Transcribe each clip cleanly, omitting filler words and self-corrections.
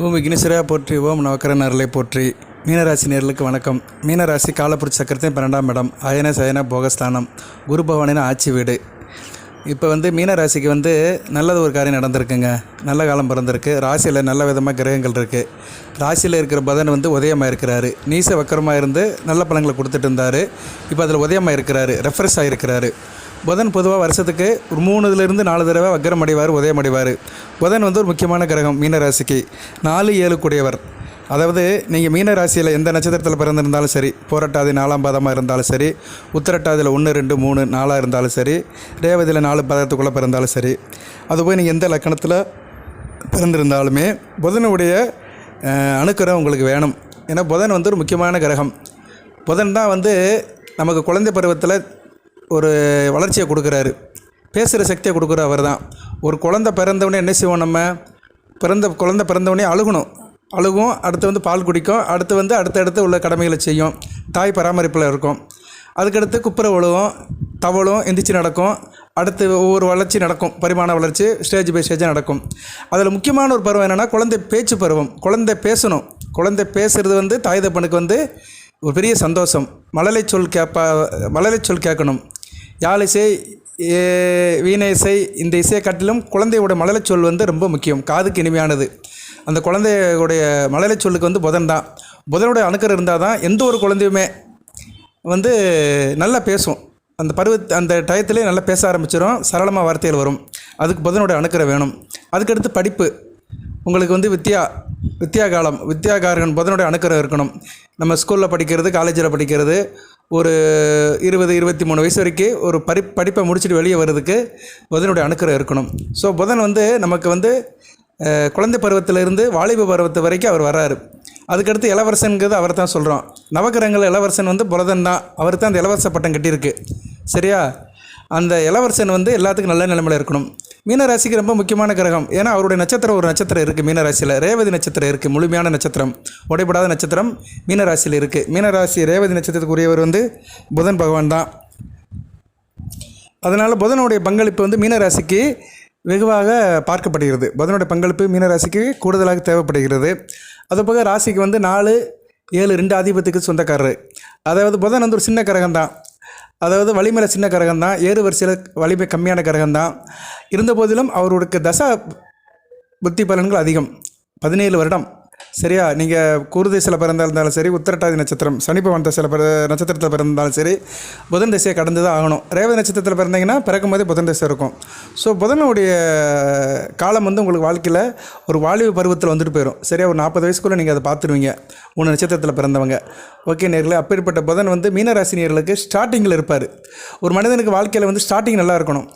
பூமிக்கு நிசரையாக போற்றி ஓம் நவக்கரனர்களை போற்றி. மீனராசி நேர்களுக்கு வணக்கம். மீனராசி காலப்புருஷ சக்கரத்தின் 12ஆம் இடம், அயன சயன போகஸ்தானம், குரு பகவானின் ஆட்சி வீடு. இப்போ மீனராசிக்கு நல்லது ஒரு காரியம் நடந்திருக்குங்க. நல்ல காலம் பிறந்திருக்கு. ராசியில் நல்ல விதமாக கிரகங்கள் இருக்குது. ராசியில் இருக்கிற புதன் உதயமாக இருக்கிறாரு. நீச வக்கரமாக இருந்து நல்ல பலன்களை கொடுத்துட்டு இருந்தார். இப்போ அதில் உதயமாக இருக்கிறாரு, ரெஃப்ரெஷ் ஆகிருக்கிறாரு. புதன் பொதுவாக வருஷத்துக்கு ஒரு 3லிருந்து 4 தடவை வக்கரம் அடைவார், உதயம் அடைவார். புதன் ஒரு முக்கியமான கிரகம். மீனராசிக்கு 4, 7 கூடியவர். அதாவது நீங்கள் மீனராசியில் எந்த நட்சத்திரத்தில் பிறந்திருந்தாலும் சரி, போராட்டாதி 4ஆம் பாதமாக இருந்தாலும் சரி, உத்திரட்டாதியில் 1, 2, 3, 4 இருந்தாலும் சரி, ரேவதியில் 4 பாதத்துக்குள்ளே பிறந்தாலும் சரி, அதுபோய் நீங்கள் எந்த லக்கணத்தில் பிறந்திருந்தாலுமே புதனுடைய அணுக்கரம் உங்களுக்கு வேணும். ஏன்னா புதன் ஒரு முக்கியமான கிரகம். புதன் தான் நமக்கு குழந்தை பருவத்தில் ஒரு வளர்ச்சியை கொடுக்குறாரு, பேசுகிற சக்தியை கொடுக்குற அவர் தான். ஒரு குழந்தை பிறந்தவொடனே என்ன செய்வோம், நம்ம குழந்தை பிறந்தவொடனே அழுகும், அடுத்து பால் குடிக்கும், அடுத்தடுத்து உள்ள கடமைகளை செய்யும், தாய் பராமரிப்பில் இருக்கும். அதுக்கடுத்து குப்புற விழுவும், தவளும், எந்திரிச்சு நடக்கும். அடுத்து ஒவ்வொரு வளர்ச்சி நடக்கும், பரிமாண வளர்ச்சி ஸ்டேஜ் பை ஸ்டேஜாக நடக்கும். அதில் முக்கியமான ஒரு பருவம் என்னென்னா குழந்தை பேச்சு பருவம். குழந்தை பேசணும். குழந்தை பேசுகிறது தாய் தப்பனுக்கு ஒரு பெரிய சந்தோஷம். மழலை சொல் கேட்கணும். யாழ் இசை, வீணை இசை, இந்த இசையை காட்டிலும் குழந்தையோட மழலை சொல் ரொம்ப முக்கியம், காதுக்கு இனிமையானது. அந்த குழந்தையோடைய மழலை சொல்லுக்கு புதன் தான். புதனுடைய அணுக்கர் இருந்தால் தான் எந்த ஒரு குழந்தையுமே நல்லா பேசும். அந்த டயத்துலேயே நல்லா பேச ஆரம்பிச்சிடும், சரளமாக வார்த்தைகள் வரும். அதுக்கு புதனுடைய அணுக்கரை வேணும். அதுக்கடுத்து படிப்பு. உங்களுக்கு வித்யாகாரகன் புதனுடைய அணுக்கரம் இருக்கணும். நம்ம ஸ்கூலில் படிக்கிறது, காலேஜில் படிக்கிறது, ஒரு 20-23 வயசு வரைக்கும் ஒரு படிப்பை முடிச்சுட்டு வெளியே வர்றதுக்கு புதனுடைய அணுக்கரம் இருக்கணும். ஸோ புதன் நமக்கு குழந்தை பருவத்திலிருந்து வாலிப பருவத்து வரைக்கும் அவர் வர்றாரு. அதுக்கடுத்து இளவரசனுங்கிறது அவர் தான் சொல்கிறோம். நவகிரகங்கள் இளவரசன் புதன் தான். அவர் தான் அந்த இளவரச பட்டம் கட்டியிருக்கு. சரியா? அந்த இளவரசன் எல்லாத்துக்கும் நல்ல நிலைமையில் இருக்கணும். மீனராசிக்கு ரொம்ப முக்கியமான கிரகம். ஏன்னா அவருடைய நட்சத்திரம் ஒரு நட்சத்திரம் இருக்குது மீனராசியில். ரேவதி நட்சத்திரம் இருக்குது, முழுமையான நட்சத்திரம், உடைபடாத நட்சத்திரம் மீனராசியில் இருக்குது. மீனராசி ரேவதி நட்சத்திரத்துக்குரியவர் புதன் பகவான் தான். அதனால் புதனுடைய பங்களிப்பு மீனராசிக்கு வெகுவாக பார்க்கப்படுகிறது. புதனுடைய பங்களிப்பு மீனராசிக்கு கூடுதலாக தேவைப்படுகிறது. அதுபோக ராசிக்கு 4, 7, 2 ஆதிபத்துக்கு சொந்தக்காரர். அதாவது புதன் ஒரு சின்ன கிரகம் தான். அதாவது வலிமையில் சின்ன கிரகம் தான், ஏறு வரிசையில் வலிமை கம்மியான கிரகம் தான். இருந்த போதிலும் அவருடைய தசா புத்தி பலன்கள் அதிகம். 17 வருடம். சரியா? நீங்கள் குருதேசில் பிறந்திருந்தாலும் சரி, உத்திரட்டாதி நட்சத்திரம் சனி பகவான் தசையில் நட்சத்திரத்தில் பிறந்தாலும் சரி, புதன் திசையை கடந்து தான் ஆகணும். ரேவதி நட்சத்திரத்தில் பிறந்தீங்கன்னா பிறக்கும் போதே புதன் திசை இருக்கும். ஸோ புதனுடைய காலம் உங்களுக்கு வாழ்க்கையில் ஒரு வாலிப பருவத்தில் போயிடும். சரியா? ஒரு 40 வயசுக்குள்ளே நீங்கள் அதை பார்த்துருவீங்க, 3 நட்சத்திரத்தில் பிறந்தவங்க. ஓகே நேர்களே, அப்பேற்பட்ட புதன் மீனராசி நேர்களுக்கு ஸ்டார்டிங்கில் இருப்பார். ஒரு மனிதனுக்கு வாழ்க்கையில் ஸ்டார்டிங் நல்லா இருக்கணும்.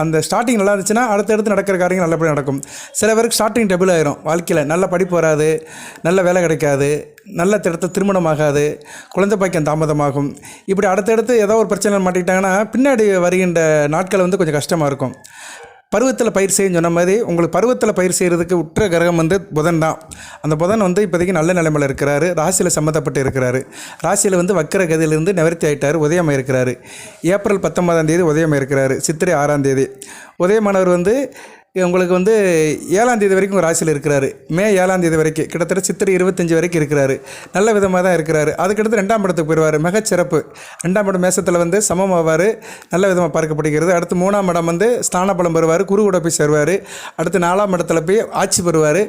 அந்த ஸ்டார்டிங் நல்லா இருந்துச்சுன்னா அடுத்தடுத்து நடக்கிற காரியங்கள் நல்லபடியாக நடக்கும். சில பேருக்கு ஸ்டார்டிங் டபுள் ஆயிரும். வாழ்க்கையில் நல்ல படிப்பு வராது, நல்ல வேலை கிடைக்காது, நல்ல திருமணம் ஆகாது, குழந்தை பாக்கியம் தாமதமாகும். இப்படி அடுத்தடுத்து ஏதோ ஒரு பிரச்சனை மாட்டிக்கிட்டாங்கன்னா பின்னாடி வருகின்ற நாட்கள் கொஞ்சம் கஷ்டமாக இருக்கும். பருவத்தில் பயிர் செய்யன்னு சொன்ன மாதிரி உங்களுக்கு பருவத்தில் பயிர் செய்கிறதுக்கு உற்ற கிரகம் புதன் தான். அந்த புதன் இப்போதைக்கு நல்ல நிலைமையில் இருக்கிறாரு. ராசியில் சம்மந்தப்பட்டு இருக்கிறாரு. ராசியில் வக்கர கதியிலிருந்து நிவர்த்தி ஆகிட்டார், உதயமாக இருக்கிறாரு. ஏப்ரல் 19ஆம் தேதி உதயமாக இருக்கிறாரு. சித்திரை 6ஆம் தேதி உதயமானவர் உங்களுக்கு 7ஆம் தேதி வரைக்கும் ராசியில் இருக்கிறாரு. மே 7ஆம் தேதி வரைக்கும், கிட்டத்தட்ட சித்திரை 25 வரைக்கும் இருக்கிறாரு. நல்ல விதமாக தான் இருக்கிறாரு. அதுக்கடுத்து 2ஆம் இடத்துக்கு போயிடுவார். மிகச்சிறப்பு. 2ஆம் இடம் மேசத்தில் சமமாவார், நல்ல விதமாக பார்க்கப்படுகிறது. அடுத்து 3ஆம் இடம் ஸ்தான பலம் பெறுவார், குரு கூட போய் சேருவார். அடுத்து 4ஆம் இடத்துல போய் ஆட்சி பெறுவார்.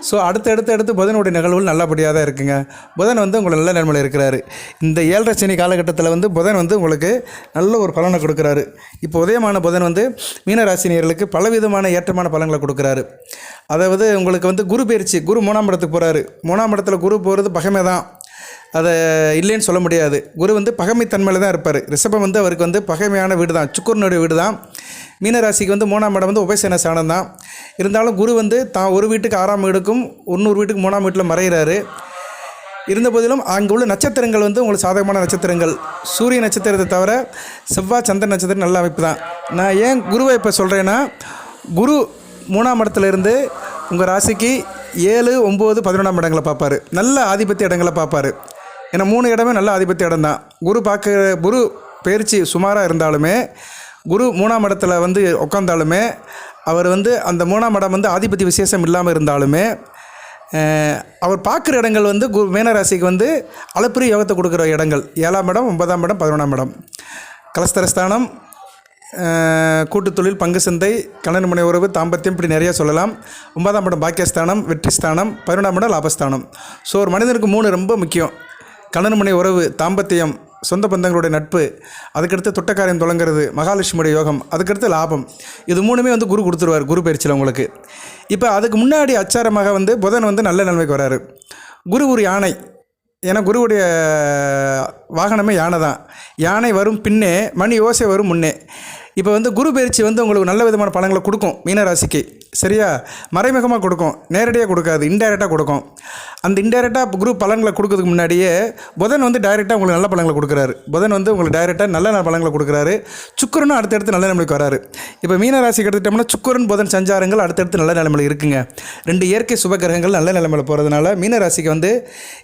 ஸோ அடுத்து புதனுடைய நிகழ்வுகள் நல்லபடியாக தான் இருக்குங்க. புதன் உங்களுக்கு நல்ல நிலைமையில் இருக்கிறாரு. இந்த 7.5 சனி காலகட்டத்தில் புதன் உங்களுக்கு நல்ல ஒரு பலனை கொடுக்குறாரு. இப்போ உதயமான புதன் மீனராசினியர்களுக்கு பலவிதமான ஏற்றமான பலன்களை கொடுக்குறாரு. அதாவது உங்களுக்கு குரு பயிற்சி, குரு 3ஆம் இடத்துக்கு போகிறாரு. 3ஆம் இடத்துல குரு போகிறது பகைமை தான், அதை இல்லைன்னு சொல்ல முடியாது. குரு பகைமைத்தன்மையில் தான் இருப்பார். ரிஷபம் அவருக்கு பகைமையான வீடு தான், சுக்கரனுடைய வீடு தான். மீனராசிக்கு 3ஆம் இடம் உபசேன சாணம் தான். இருந்தாலும் குரு தான் ஒரு வீட்டுக்கு 6ஆம் வீடுக்கும், இன்னொரு வீட்டுக்கு 3ஆம் வீட்டில் மறைகிறாரு. இருந்த போதிலும் அங்கே உள்ள நட்சத்திரங்கள் உங்களுக்கு சாதகமான நட்சத்திரங்கள். சூரிய நட்சத்திரத்தை தவிர செவ்வாய் சந்திரன் நட்சத்திரம் நல்ல அமைப்பு தான். நான் ஏன் குருவை இப்போ சொல்கிறேன்னா, குரு 3ஆம் இடத்துலேருந்து உங்கள் ராசிக்கு 7, 9, 11ஆம் இடங்களை பார்ப்பார். நல்ல ஆதிபத்திய இடங்களை பார்ப்பார். ஏன்னா 3 இடமே நல்ல ஆதிபத்திய இடம் தான். குரு பயிற்சி சுமாராக இருந்தாலுமே, குரு 3ஆம் இடத்துல உட்காந்தாலுமே, அவர் அந்த 3ஆம் இடம் ஆதிபத்திய விசேஷம் இல்லாமல் இருந்தாலுமே அவர் பார்க்குற இடங்கள் வந்து மீனராசிக்கு வந்து அளப்பரிய யோகத்தை கொடுக்குற இடங்கள் 7ஆம் இடம், 9ஆம் இடம், 11ஆம் இடம். கலஸ்தரஸ்தானம், கூட்டு தொழில், பங்கு சந்தை, கணவன் மனை உறவு, தாம்பத்தியம், இப்படி நிறையா சொல்லலாம். 9ஆம் இடம் பாக்கியஸ்தானம், வெற்றி ஸ்தானம். 11ஆம் இடம் லாபஸ்தானம். ஸோ ஒரு மனிதனுக்கு 3 ரொம்ப முக்கியம். கணவன் மனை உறவு, தாம்பத்தியம், சொந்த பந்தங்களுடைய நட்பு, அதுக்கடுத்து தொட்டக்காரியம் தொடங்குறது, மகாலட்சுமியுடைய யோகம், அதுக்கடுத்து லாபம். இது 3மே வந்து குரு கொடுத்துருவார் குரு பயிற்சியில் உங்களுக்கு. இப்போ அதுக்கு முன்னாடி அச்சாரமாக வந்து புதன் வந்து நல்ல நிலைமைக்கு வராரு. குரு ஒரு யானை. ஏன்னா குருவுடைய வாகனமே யானை தான். யானை வரும் பின்னே, மணி ஓசை வரும் முன்னே. இப்போ வந்து குரு பயிற்சி வந்து உங்களுக்கு நல்ல விதமான பலன்களை கொடுக்கும் மீனராசிக்கு. சரியா? மறைமுகமாக கொடுக்கும், நேரடியாக கொடுக்காது, இன்டைரக்டாக கொடுக்கும். அந்த இன்டைரக்டாக குரு பலன்களை கொடுக்கறதுக்கு முன்னாடியே புதன் வந்து டைரெக்டாக உங்களுக்கு நல்ல பலன்களை கொடுக்குறாரு. புதன் வந்து உங்களுக்கு டைரெக்டாக நல்ல பலன்களை கொடுக்குறாரு. சுக்கிரனும் அடுத்தடுத்து நல்ல நிலைமைக்கு வராரு. இப்போ மீனராசிக்கு எடுத்துட்டோம்னா சுக்கிரன் புதன் சஞ்சாரங்கள் அடுத்தடுத்து நல்ல நிலைமையில் இருக்குங்க. 2 இயற்கை சுபகிரகங்கள் நல்ல நிலைமையில் போகிறதுனால மீனராசிக்கு வந்து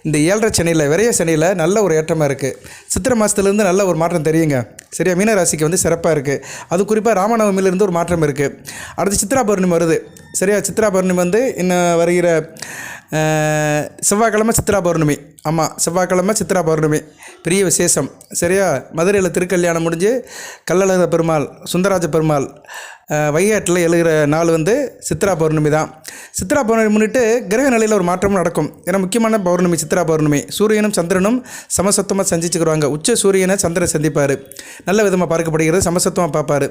இந்த 7.5 சனியில், விரைய சனியில் நல்ல ஒரு ஏற்றமாக இருக்குது. சித்திரை மாதத்துலேருந்து நல்ல ஒரு மாற்றம் தெரியுங்க. சரியா? மீனராசிக்கு வந்து சிறப்பாக இருக்குது. அது குறிப்பாக ராமநவமியிலேருந்து ஒரு மாற்றம் இருக்குது. அடுத்து சித்ரா பௌர்ணமி வருது. சரியா? சித்ரா பௌர்ணமி வந்து இன்னும் வருகிற செவ்வாய்க்கிழமை சித்ரா பௌர்ணமி. ஆமாம், செவ்வாய்க்கிழமை சித்ரா பௌர்ணமி பெரிய விசேஷம். சரியா? மதுரையில் திருக்கல்யாணம் முடிஞ்சு கள்ளழகர் பெருமாள், சுந்தரராஜ பெருமாள் வைகாட்டில் எழுகிற நாள் வந்து சித்ரா பௌர்ணமி தான். சித்ரா பௌர்ணமி முன்னிட்டு கிரக நிலையில் ஒரு மாற்றமும் நடக்கும். ஏன்னா முக்கியமான பௌர்ணமி சித்ரா பௌர்ணமி. சூரியனும் சந்திரனும் சமசத்துவமாக சந்திச்சுக்கிடுவாங்க. உச்ச சூரியனை சந்திரன் சந்திப்பார். நல்ல விதமாக பார்க்கப்படுகிறது, சமசத்துவமாக பார்ப்பார்.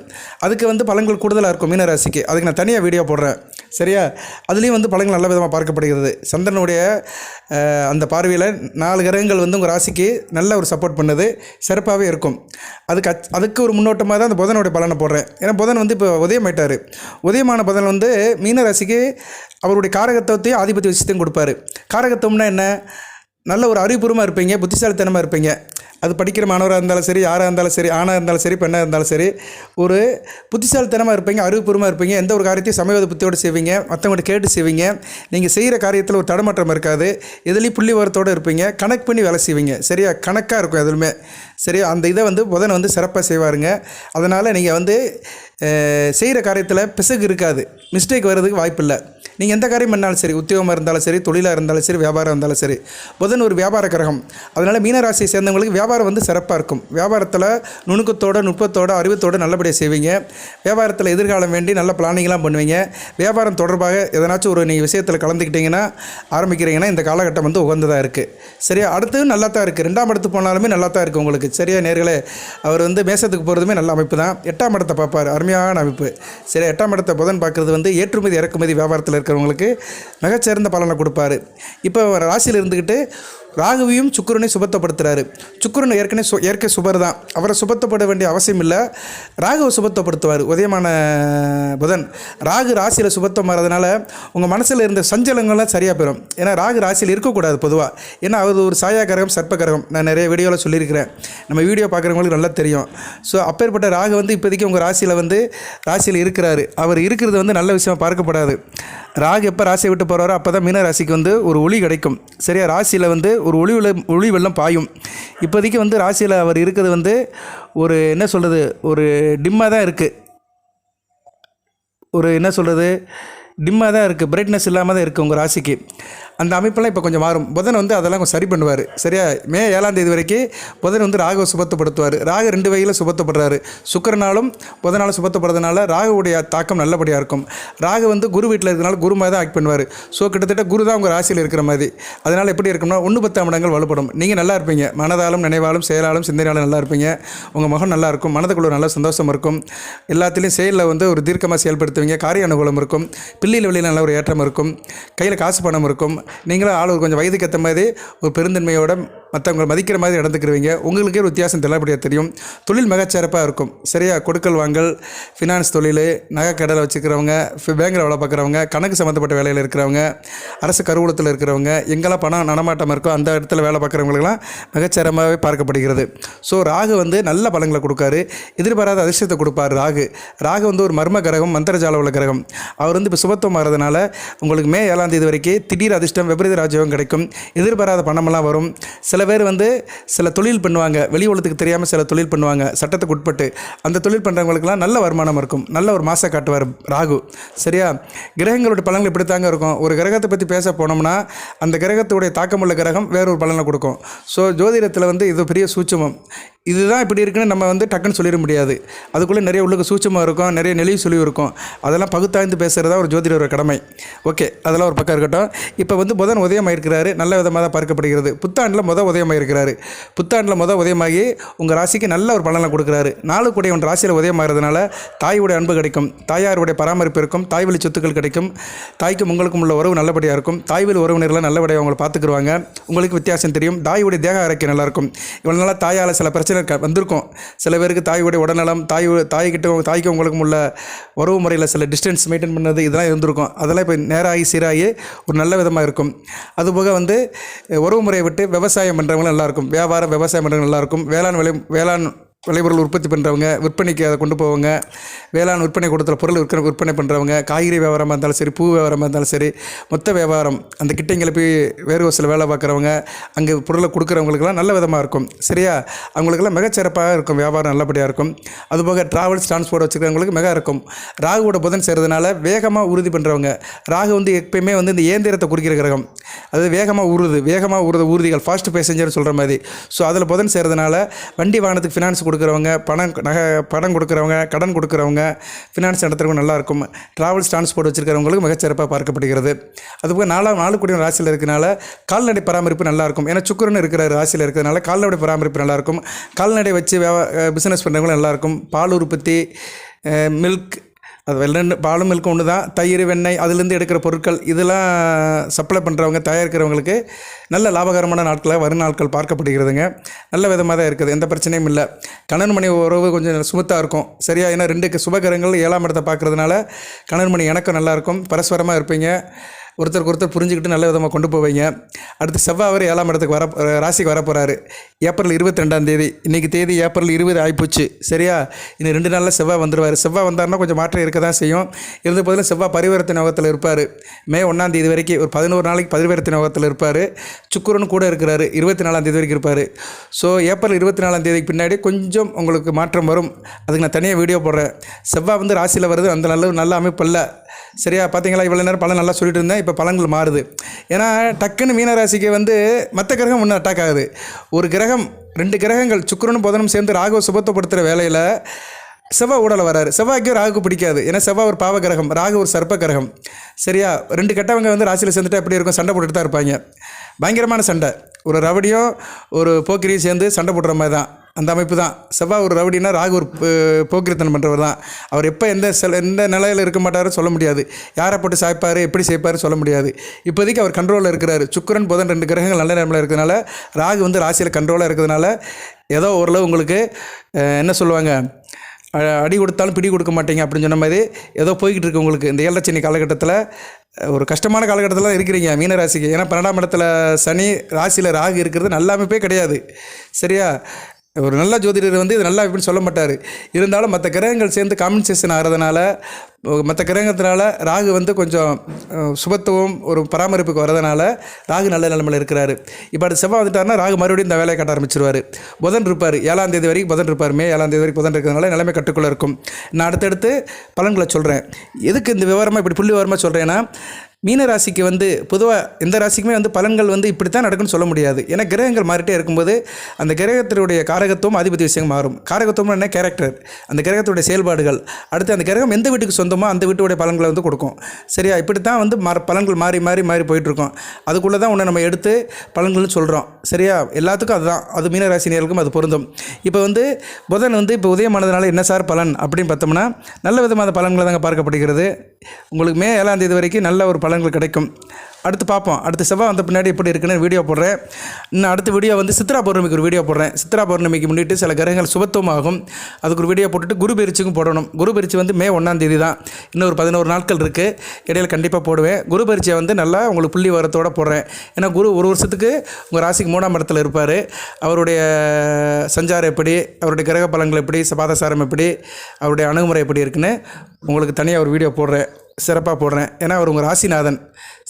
அதுக்கு வந்து பலன்கள் கூடுதலாக இருக்கும் மீனராசிக்கு. அதுக்கு நான் தனியாக வீடியோ போடுறேன். சரியா? அதுலேயும் வந்து பலன்கள் நல்ல விதமாக பார்க்கப்படுகிறது. சந்திரனுடைய அந்த பார்வையில் 4 கிரகங்கள் வந்து உங்கள் ராசிக்கு நல்ல ஒரு சப்போர்ட் பண்ணுது, சிறப்பாகவே இருக்கும். அதுக்கு ஒரு முன்னோட்டமாக தான் அந்த புதனுடைய பலனை போடுறேன். ஏன்னா புதன் வந்து இப்போ உதயமாயிட்டார். உதயமான புதன் வந்து மீனராசிக்கு அவருடைய காரகத்துவத்தையும் ஆதிபத்திய விஷயத்தையும் கொடுப்பாரு. காரகத்துவம்னா என்ன? நல்ல ஒரு அறிவுபூர்வமாக இருப்பீங்க, புத்திசாலித்தனமாக இருப்பீங்க. அது படிக்கிற மாணவராக இருந்தாலும் சரி, யாராக இருந்தாலும் சரி, ஆணாக இருந்தாலும் சரி, பெண்ணாக இருந்தாலும் சரி, ஒரு புத்திசாலித்தனமாக இருப்பீங்க, அறிவுபூர்வமாக இருப்பீங்க. எந்த ஒரு காரியத்தையும் சமயோத புத்தியோடு செய்வீங்க, மற்றவங்கள்ட்ட கேட்டு செய்வீங்க. நீங்கள் செய்கிற காரியத்தில் ஒரு தடமாற்றம் இருக்காது. எதுலேயும் புள்ளி வரத்தோடு இருப்பீங்க, கணக்கு பண்ணி வேலை செய்வீங்க. சரியா? கணக்காக இருக்கும் எதுவுமே. சரியா? அந்த இதை வந்து புதன் வந்து சிறப்பாக செய்வாருங்க. அதனால் நீங்கள் வந்து செய்கிற காரியத்தில் பிசகு இருக்காது, மிஸ்டேக் வர்றதுக்கு வாய்ப்பில்லை. நீங்கள் எந்த காரியம் பண்ணாலும் சரி, உத்தியோகமாக இருந்தாலும் சரி, தொழிலாக இருந்தாலும் சரி, வியாபாரம் இருந்தாலும் சரி, புதன் ஒரு வியாபார கிரகம். அதனால் மீனராசியை சேர்ந்தவங்களுக்கு வியாபாரம் வந்து சிறப்பாக இருக்கும். வியாபாரத்தில் நுணுக்கத்தோடு, நுட்பத்தோடு, அறிவுத்தோடு நல்லபடியாக செய்வீங்க. வியாபாரத்தில் எதிர்காலம் வேண்டி நல்ல பிளானிங்லாம் பண்ணுவீங்க. வியாபாரம் தொடர்பாக எதனாச்சும் ஒரு நீங்கள் விஷயத்தில் கலந்துக்கிட்டிங்கன்னா, ஆரம்பிக்கிறீங்கன்னா இந்த காலகட்டம் வந்து உகந்ததாக இருக்குது. சரியா? அடுத்தது நல்லா தான் இருக்குது. 2ஆம் இடத்துக்கு போனாலுமே நல்லா தான் இருக்குது உங்களுக்கு. சரியா நேர்களே? அவர் வந்து மேசத்துக்கு போகிறதுமே நல்ல அமைப்பு தான். 8ஆம் இடத்தை பார்ப்பார், அருமையான அமைப்பு. சரி, 8ஆம் இடத்தை புதன் பார்க்குறது வந்து ஏற்றுமதி இறக்குமதி வியாபாரத்தில் இருக்கிறவங்களுக்கு மிகச்சிறந்த பலனை கொடுப்பாரு. இப்போ ராசியில் இருந்துக்கிட்டு ராகுவையும் சுக்கிரனையும் சுபத்தப்படுத்துகிறாரு. சுக்கிரன் ஏற்கனவே இயற்கை சுபர் தான். அவரை சுபத்தப்பட வேண்டிய அவசியம் இல்லை. ராகுவை சுபத்தப்படுத்துவார் உதயமான புதன். ராகு ராசியில் சுபத்தம் மாறதுனால உங்கள் மனசில் இருந்த சஞ்சலங்கள்லாம் சரியாக போயிடும். ஏன்னா ராகு ராசியில் இருக்கக்கூடாது பொதுவாக. ஏன்னா அது ஒரு சாயா கரகம், சர்ப்ப கரகம். நான் நிறைய வீடியோவில் சொல்லியிருக்கிறேன். நம்ம வீடியோ பார்க்குறவங்களுக்கு நல்லா தெரியும். ஸோ அப்பேற்பட்ட ராகு வந்து இப்போதைக்கு உங்கள் ராசியில் இருக்கிறாரு. அவர் இருக்கிறது வந்து நல்ல விஷயமாக பார்க்கப்படாது. ராகு எப்போ ராசியை விட்டு போகிறாரோ அப்போ தான் மீன ராசிக்கு வந்து ஒரு ஒளி கிடைக்கும். சரியா? ராசியில் வந்து ஒரு ஒளி வெள்ளம் பாயும். இப்போதைக்கு வந்து ராசியில் அவர் இருக்கிறது வந்து ஒரு என்ன சொல்கிறது, ஒரு டிம்மாக தான் இருக்குது. ஒரு என்ன சொல்கிறது, டிம்மாக தான் இருக்குது, பிரைட்னஸ் இல்லாமல் தான் இருக்குது உங்கள் ராசிக்கு. அந்த அமைப்பெல்லாம் இப்போ கொஞ்சம் மாறும். புதன் வந்து அதெல்லாம் கொஞ்சம் சரி பண்ணுவார். சரியா? மே 7ஆம் தேதி வரைக்கும் புதன் வந்து ராகுவை சுபத்தப்படுத்துவார். ராகு 2 வகையில் சுபத்தப்படுறாரு. சுக்கிரனாலும் புதனாலும் சுபத்தப்படுறதுனால ராகுவுடைய தாக்கம் நல்லபடியாக இருக்கும். ராகு வந்து குரு வீட்டில் இருக்கிறனால குரு மாதிரி தான் ஆக்ட் பண்ணுவார். ஸோ கிட்டத்தட்ட குரு தான் உங்கள் ராசியில் இருக்கிற மாதிரி. அதனால் எப்படி இருக்கும்னா 1-10 இடங்கள் வலுப்படும். நீங்கள் நல்லா இருப்பீங்க. மனதாலும், நினைவாலும், செயலாலும், சிந்தனையாலும் நல்லா இருப்பீங்க. உங்கள் முகம் நல்லா இருக்கும். மனதுக்குள்ள ஒரு நல்ல சந்தோஷம் இருக்கும். எல்லாத்துலேயும் செயலில் வந்து ஒரு தீர்க்கமாக செயல்படுத்துவீங்க. காரிய அனுகூலம் இருக்கும். பிள்ளையில் வெளியில் நல்ல ஒரு ஏற்றம் இருக்கும். கையில் காசு பணம் இருக்கும். நீங்களும் ஆள் கொஞ்சம் வயதுக்கு ஏற்ற மாதிரி ஒரு பெருந்தன்மையோட மற்றவங்களை மதிக்கிற மாதிரி நடந்துக்கிறவங்க. உங்களுக்கே ஒரு வித்தியாசம் தெளிவாக தெரியும். தொழில் மிகச்சிறப்பாக இருக்கும். சரியா? கொடுக்கல் வாங்கல், ஃபினான்ஸ் தொழில், நகை கடலை வச்சுக்கிறவங்க, பேங்கில் வேலை பார்க்குறவங்க, கணக்கு சம்மந்தப்பட்ட வேலையில் இருக்கிறவங்க, அரசு கருவூலத்தில் இருக்கிறவங்க, எங்கெல்லாம் பணம் நடமாட்டம் இருக்கோ அந்த இடத்துல வேலை பார்க்குறவங்களுக்கெல்லாம் மிகச்சிறப்பாகவே பார்க்கப்படுகிறது. ஸோ ராகு வந்து நல்ல பலன்களை கொடுக்காரு. எதிர்பாராத அதிர்ஷ்டத்தை கொடுப்பார் ராகு. ராகு வந்து ஒரு மர்ம கிரகம், மந்திரஜால உள்ள கிரகம். அவர் வந்து இப்போ சுபத்துவம் மாறதுனால உங்களுக்கு மே 7ஆம் தேதி வரைக்கும் திடீர் அதிர்ஷ்டம், விபரீத ராஜயோகம் கிடைக்கும். எதிர்பாராத பணமெல்லாம் வரும். சில பேர் வந்து சில தொழில் பண்ணுவாங்க, வெளி உலகத்துக்கு தெரியாமல் சில தொழில் பண்ணுவாங்க சட்டத்துக்கு உட்பட்டு. அந்த தொழில் பண்ணுறவங்களுக்குலாம் நல்ல வருமானம் இருக்கும், நல்ல ஒரு மாசை காட்டுவார் ராகு. சரியா? கிரகங்களுடைய பலன்கள் இப்படி தாங்க இருக்கும். ஒரு கிரகத்தை பற்றி பேச போனோம்னா அந்த கிரகத்துடைய தாக்கமுள்ள கிரகம் வேறொரு பலனை கொடுக்கும். ஸோ ஜோதிடத்தில் வந்து இது பெரிய சூட்சமம். இதுதான் இப்படி இருக்குன்னு நம்ம வந்து டக்குன்னு சொல்லிட முடியாது. அதுக்குள்ளே நிறைய உள்ளுக்கு சூட்சமாக இருக்கும், நிறைய நெளிவு சுழிவு இருக்கும். அதெல்லாம் பகுத்தாய்ந்து பேசுகிறதா ஒரு ஜோதிடரோட கடமை. ஓகே, அதெல்லாம் ஒரு பக்கம் இருக்கட்டும். இப்போ வந்து புதன் உதயமாயிருக்கிறாரு, நல்ல விதமாக தான் பார்க்கப்படுகிறது. புத்தாண்டில் உதயமாயிருக்கிறாரு. புத்தாண்டில் உதயமாகி உங்கள் ராசிக்கு நல்ல ஒரு பலனை கொடுக்குறாரு. 4 கூடிய ஒன்று ராசியில் உதயமாகிறதுனால தாயுடைய அன்பு கிடைக்கும், தாயாருடைய பராமரிப்பு இருக்கும், தாய் வழி சொத்துக்கள் கிடைக்கும், தாய்க்கும் உங்களுக்கும் உள்ள உறவு நல்லபடியாக இருக்கும், தாய் வழி உறவினர்களை நல்லபடியாக அவங்களை பார்த்துக்குருவாங்க. உங்களுக்கு வித்தியாசம் தெரியும். தாயுடைய தேக ஆரோக்கியம் நல்லாயிருக்கும். இவ்வளோ நாளாக தாயால் சில பிரச்சனை வந்திருக்கும். சில பேருக்கு தாயுடைய உடல்நலம், தாய்க்கு உங்களுக்கும் உள்ள உறவு முறையில் சில டிஸ்டன்ஸ் மெயின்டைன் பண்ணது இதெல்லாம் இருந்திருக்கும். அதெல்லாம் இப்போ நேராகி சீராகி ஒரு நல்ல விதமாக இருக்கும். அதுபோக வந்து உறவு முறையை விட்டு விவசாயம் பண்ணுறவங்களும் நல்லாயிருக்கும், விவசாயம் பண்ணுறவங்க நல்லாயிருக்கும், வேளாண் விளைபொருள் உற்பத்தி பண்ணுறவங்க, விற்பனைக்கு அதை கொண்டு போவாங்க, வேளாண் விற்பனை கூடத்தில் பொருள் விற்பனை பண்ணுறவங்க, காய்கறி வியாபாரமாக இருந்தாலும் சரி, பூ வியாபாரமாக இருந்தாலும் சரி, மொத்த வியாபாரம் அந்த கிட்டைங்களை போய் வேறு ஒரு சில வேலை பார்க்குறவங்க, அங்கே பொருளை கொடுக்குறவங்களுக்கெல்லாம் நல்ல விதமாக இருக்கும். சரியா? அவங்களுக்கெல்லாம் மிகச்சிறப்பாக இருக்கும், வியாபாரம் நல்லபடியாக இருக்கும். அதுபோக ட்ராவல்ஸ் டிரான்ஸ்போர்ட் வச்சுக்கிறவங்களுக்கு மிக இருக்கும். ராகுவோட புதன் சேர்றதுனால வேகமாக உறுதி பண்ணுறவங்க, ராகு வந்து எப்பயுமே வந்து இந்த இயந்திரத்தை குறிக்கிற கிரகம், அது வேகமாக ஊறுது ஊர்திகள், ஃபாஸ்ட் பேசஞ்சர்னு சொல்கிற மாதிரி. ஸோ அதில் புதன் சேர்றதுனால வண்டி வாகனத்துக்கு ஃபினான்ஸ் கொடுக்குறவங்க, பணம் கொடுக்குறவங்க, கடன் கொடுக்குறவங்க, ஃபினான்ஸ் நடத்துகிறவங்க நல்லாயிருக்கும். ட்ராவல்ஸ் டிரான்ஸ்போர்ட் வச்சுருக்கிறவங்களுக்கு மிகச்சிறப்பாக பார்க்கப்படுகிறது. அதுபோக 4 கூடிய ராசியில் இருக்கிறனால கால்நடை பராமரிப்பு நல்லாயிருக்கும். ஏன்னா சுக்கிரன் இருக்கிற ராசியில் இருக்கிறதுனால கால்நடை பராமரிப்பு நல்லாயிருக்கும். கால்நடை வச்சு பிஸ்னஸ் பண்ணுறவங்களும் நல்லாயிருக்கும். பால் உற்பத்தி, மில்க், அது பாலும் மில்க் ஒன்று தான், தயிர், வெண்ணெய், அதுலேருந்து எடுக்கிற பொருட்கள் இதெல்லாம் சப்ளை பண்ணுறவங்க, தயாரிக்கிறவங்களுக்கு நல்ல லாபகரமான நாட்களாக வரும் நாட்கள் பார்க்கப்படுகிறதுங்க. நல்ல விதமாக தான் இருக்குது, எந்த பிரச்சனையும் இல்லை. கணவன் மனைவி உறவு கொஞ்சம் சுமத்தாக இருக்கும். சரியா? ஏன்னா 2 சுபகிரகங்கள் 7ஆம் இடத்தை பார்க்குறதுனால கணவன் மனைவி இணக்கம் நல்லாயிருக்கும், பரஸ்பரமாக இருப்பீங்க, ஒருத்தருக்கு ஒருத்தர் புரிஞ்சுக்கிட்டு நல்ல விதமாக கொண்டு போவீங்க. அடுத்து செவ்வாய் அவர் 7ஆம் இடத்துக்கு ராசிக்கு வரப்போகிறாரு. ஏப்ரல் 22ஆம் தேதி, இன்றைக்கி தேதி ஏப்ரல் 20 ஆகிப்போச்சு. சரியா? இன்னும் 2 நாளில் செவ்வாய் வந்துடுவார். செவ்வாய் வந்தார்னா கொஞ்சம் மாற்றம் இருக்க தான் செய்யும். இருந்த போதிலும் செவ்வாய் பரிவர்த்தனை யோகத்தில் இருப்பார். மே 1ஆம் தேதி வரைக்கும் ஒரு 11 நாளைக்கு பரிவர்த்தனை யோகத்தில் இருப்பார். சுக்கிரன் கூட இருக்கிறாரு, 24ஆம் தேதி வரைக்கும் இருப்பார். ஸோ ஏப்ரல் 24ஆம் தேதிக்கு பின்னாடி கொஞ்சம் உங்களுக்கு மாற்றம் வரும். அதுக்கு நான் தனியாக வீடியோ போடுறேன். செவ்வாய் வந்து ராசியில் வருது, அந்த நல்ல அமைப்பு இல்லை. சரியா? பார்த்தீங்களா? இவ்வளோ நேரம் பலன் நல்லா சொல்லிட்டு இருந்தேன், இப்போ பலன்கள் மாறுது. ஏன்னா டக்குன்னு மீனராசிக்கு வந்து மற்ற கிரகம் ஒன்றும் அட்டாக் ஆகுது. ஒரு கிரகம் 2 கிரகங்கள் சுக்கிரனும் புதனும் சேர்ந்து ராகுவை சுபத்துவப்படுத்துகிற வேலையில் செவ்வாய் ஊடலை வராரு. செவ்வாய்க்கு ராகுக்கு பிடிக்காது. ஏன்னா செவ்வாய் ஒரு பாவ கிரகம், ராகு ஒரு சர்ப்ப கிரகம். சரியா? 2 கெட்டவங்க வந்து ராசியில் சேர்ந்துட்டு எப்படி இருக்கும், சண்டை போட்டுட்டு தான் இருப்பாங்க. பயங்கரமான சண்டை. ஒரு ரவடியும் ஒரு போக்கிரியும் சேர்ந்து சண்டை போடுற மாதிரி தான் அந்த அமைப்பு தான். செவ்வாய் ஒரு ரவுடினா, ராகு ஒரு போக்கிரித்தனம் பண்ணுறவர் தான். அவர் எப்போ எந்த நிலையில் இருக்க மாட்டாரோ சொல்ல முடியாது. யாரை போட்டு சாய்ப்பார், எப்படி செய்ப்பார் சொல்ல முடியாது. இப்போதைக்கு அவர் கண்ட்ரோலில் இருக்கிறாரு. சுக்கிரன் புதன் 2 கிரகங்கள் நல்ல நிலைமையில் இருக்கிறதுனால, ராகு வந்து ராசியில் கண்ட்ரோலாக இருக்கிறதுனால ஏதோ ஓரளவு உங்களுக்கு என்ன சொல்லுவாங்க, அடி கொடுத்தாலும் பிடி கொடுக்க மாட்டீங்க அப்படின்னு சொன்ன மாதிரி ஏதோ போய்கிட்டு இருக்கு உங்களுக்கு. இந்த 7 சனி காலகட்டத்தில் ஒரு கஷ்டமான காலகட்டத்தில் தான் இருக்கிறீங்க மீனராசிக்கு. ஏன்னா 12ஆம் இடத்துல சனி, ராசியில் ராகு இருக்கிறது நல்ல அமைப்பே கிடையாது. சரியா? ஒரு நல்ல ஜோதிடர் வந்து இது நல்லா இப்படின்னு சொல்ல மாட்டார். இருந்தாலும் மற்ற கிரகங்கள் சேர்ந்து காம்பன்சேஷன் ஆகிறதுனால, மற்ற கிரகத்தினால ராகு வந்து கொஞ்சம் சுபத்துவம் ஒரு பராமரிப்புக்கு வரதுனால ராகு நல்ல நிலைமையில் இருக்கிறாரு. இப்போ அடுத்த செவ்வாய் வந்துட்டாருன்னா ராகு மறுபடியும் இந்த வேலையை காட்ட ஆரம்பிச்சிருவார். புதன் இருப்பார், 7ஆம் தேதி வரைக்கும் புதன் இருப்பார். மே 7ஆம் தேதி வரைக்கும் புதன் இருக்கிறதுனால நிலைமை கட்டுக்குள்ளே இருக்கும். நான் அடுத்தடுத்து பலன்களை சொல்கிறேன். எதுக்கு இந்த விவரமாக இப்படி புள்ளி விவரமாக சொல்கிறேன்னா, மீனராசிக்கு வந்து பொதுவாக எந்த ராசிக்குமே வந்து பலன்கள் வந்து இப்படி தான் நடக்குன்னு சொல்ல முடியாது. ஏன்னா கிரகங்கள் மாறிட்டே இருக்கும்போது அந்த கிரகத்தினுடைய காரகத்துவம் அதிபதி விஷயம் மாறும். காரகத்துவம் என்ன? கேரக்டர், அந்த கிரகத்துடைய செயல்பாடுகள். அடுத்து அந்த கிரகம் எந்த வீட்டுக்கு சொந்தமோ அந்த வீட்டுடைய பலன்களை வந்து கொடுக்கும். சரியா? இப்படி தான் வந்து பலன்கள் மாறி மாறி மாறி போயிட்டுருக்கோம். அதுக்குள்ளே தான் ஒன்று நம்ம எடுத்து பலன்கள்னு சொல்கிறோம். சரியா? எல்லாத்துக்கும் அதுதான், அது மீனராசினியர்களுக்கும் அது பொருந்தும். இப்போ வந்து புதன் வந்து இப்போ உதயமானதுனால என்ன சார் பலன் அப்படின்னு பார்த்தோம்னா, நல்ல விதமான பலன்களை தாங்க பார்க்கப்படுகிறது. உங்களுக்கு மே 7ஆம் தேதி வரைக்கும் நல்ல ஒரு பலன்கள் கிடைக்கும். அடுத்து பார்ப்போம். அடுத்து செவ்வாய் வந்த பின்னாடி எப்படி இருக்குன்னு வீடியோ போடுறேன். இன்னும் அடுத்த வீடியோ வந்து சித்ரா பௌர்ணமிக்கு ஒரு வீடியோ போடுறேன். சித்ரா பௌர்ணமிக்கு முன்னிட்டு சில கிரகங்கள் சுபத்துவமாகும், அதுக்கு ஒரு வீடியோ போட்டுட்டு குரு பயிற்சிக்கும் போடணும். குரு பயிற்சி வந்து மே 1ஆம் தேதி தான், இன்னும் ஒரு 11 நாட்கள் இருக்குது. இடையில கண்டிப்பாக போடுவேன். குரு பயிற்சியை வந்து நல்லா உங்களுக்கு புள்ளி வரத்தோடு போடுறேன். ஏன்னா குரு ஒரு வருஷத்துக்கு உங்கள் ராசிக்கு 3ஆம் இடத்துல இருப்பார். அவருடைய சஞ்சாரம் எப்படி, அவருடைய கிரக பலன்கள் எப்படி, பாதசாரம் எப்படி, அவருடைய அணுகுமுறை எப்படி இருக்குன்னு உங்களுக்கு தனியாக ஒரு வீடியோ போடுறேன். சிறப்பாக போடுறேன். ஏன்னா அவர் உங்கள் ராசிநாதன்,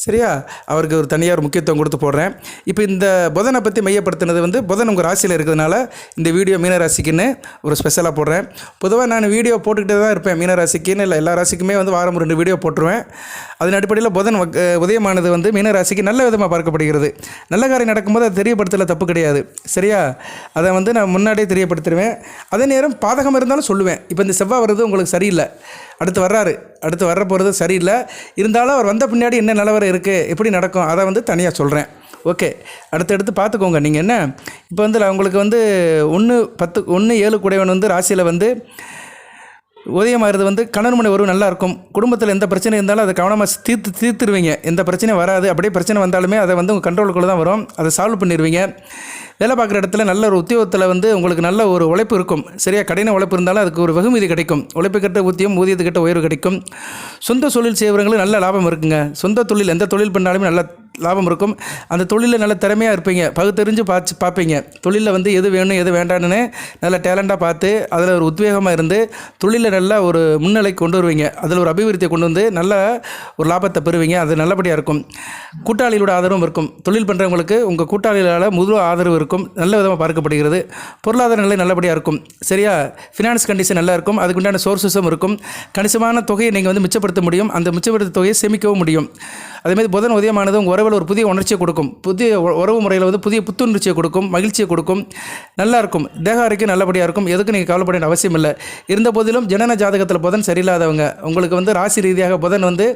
சரியா? அவருக்கு ஒரு தனியாக ஒரு முக்கியத்துவம் கொடுத்து போடுறேன். இப்போ இந்த புதனை பற்றி மையப்படுத்தினது வந்து புதன் உங்கள் ராசியில் இருக்கிறதுனால இந்த வீடியோ மீன ராசிக்குன்னு ஒரு ஸ்பெஷலாக போடுறேன். பொதுவாக நான் வீடியோ போட்டுக்கிட்டே தான் இருப்பேன். மீன ராசிக்குன்னு இல்லை, எல்லா ராசிக்குமே வந்து வாரம் 2 வீடியோ போட்டுருவேன். அதன் அடிப்படையில் புதன் உதயமானது வந்து மீன ராசிக்கு நல்ல விதமாக பார்க்கப்படுகிறது. நல்ல காரியம் நடக்கும்போது அதை தெரியப்படுத்தல தப்பு கிடையாது, சரியா? அதை வந்து நான் முன்னாடியே தெரியப்படுத்திடுவேன். அதே நேரம் பாதகம் இருந்தாலும் சொல்லுவேன். இப்போ இந்த செவ்வாய் வர்றது உங்களுக்கு சரியில்லை, அடுத்து வர போகிறது சரியில்லை, இருந்தாலும் அவர் வந்த பின்னாடி என்ன நிலவரம் இருக்குது, எப்படி நடக்கும், அதை வந்து தனியாக சொல்கிறேன். ஓகே, அடுத்து பார்த்துக்கோங்க. நீங்கள் என்ன இப்போ வந்து உங்களுக்கு வந்து 1-7 குடைவன் வந்து ராசியில் வந்து உதயமாகிறது வந்து கணவன் மனை உறவு நல்லாயிருக்கும். குடும்பத்தில் எந்த பிரச்சனை இருந்தாலும் அதை கவனமாக தீர்த்துருவீங்க. எந்த பிரச்சனையும் வராது. அப்படியே பிரச்சனை வந்தாலுமே அதை வந்து உங்கள் கண்ட்ரோலுக்குள்ளே தான் வரும். அதை சால்வ் பண்ணிடுவீங்க. வேலை பார்க்குற இடத்துல நல்ல ஒரு உத்தியோகத்தில் வந்து உங்களுக்கு நல்ல ஒரு உழைப்பு இருக்கும், சரியா? கடின உழைப்பு இருந்தாலும் அதுக்கு ஒரு வெகுமதி கிடைக்கும். உழைப்புக்கிட்ட ஊதியத்துக்கிட்ட உயர்வு கிடைக்கும். சொந்த தொழில் செய்கிறவங்களுக்கு நல்ல லாபம் இருக்குங்க. சொந்த தொழில் எந்த தொழில் பண்ணாலுமே நல்ல லாபம் இருக்கும். அந்த தொழிலில் நல்ல திறமையாக இருப்பீங்க. பகுத்தறிஞ்சு பார்ப்பீங்க. தொழிலில் வந்து எது வேணும் எது வேண்டான்னு நல்ல டேலண்டாக பார்த்து அதில் ஒரு உத்வேகமாக இருந்து தொழிலில் நல்ல ஒரு முன்னிலைக்கு கொண்டு வருவீங்க. அதில் ஒரு அபிவிருத்தியை கொண்டு வந்து நல்ல ஒரு லாபத்தை பெறுவீங்க. அது நல்லபடியாக இருக்கும். கூட்டாளிகளோட ஆதரவும் இருக்கும். தொழில் பண்ணுறவங்களுக்கு உங்கள் கூட்டாளிகளால் முழு ஆதரவு இருக்கும். நல்ல விதமாக பார்க்கப்படுகிறது. பொருளாதார நிலை நல்லபடியாக இருக்கும், சரியா? ஃபினான்ஸ் கண்டிஷன் நல்லா இருக்கும். அதுக்குண்டான சோர்ஸஸும் இருக்கும். கணிசமான தொகையை நீங்கள் வந்து மிச்சப்படுத்த முடியும். அந்த மிச்சப்படுத்த தொகையை சேமிக்கவும் முடியும். அதேமாதிரி புதன் உதயமானது உங்கள் உறவில் ஒரு புதிய உணர்ச்சியை கொடுக்கும். புதிய உறவு முறையில் வந்து புதிய புத்துணர்ச்சியை கொடுக்கும், மகிழ்ச்சியை கொடுக்கும். நல்லாயிருக்கும். தேக ஆரோக்கியம் நல்லபடியாக இருக்கும். எதுக்கு நீங்கள் கவலைப்பட வேண்டிய அவசியம் இல்லை. இருந்த போதிலும் ஜனன ஜாதகத்தில் புதன் சரியில்லாதவங்க, உங்களுக்கு வந்து ராசி ரீதியாக புதன் வந்து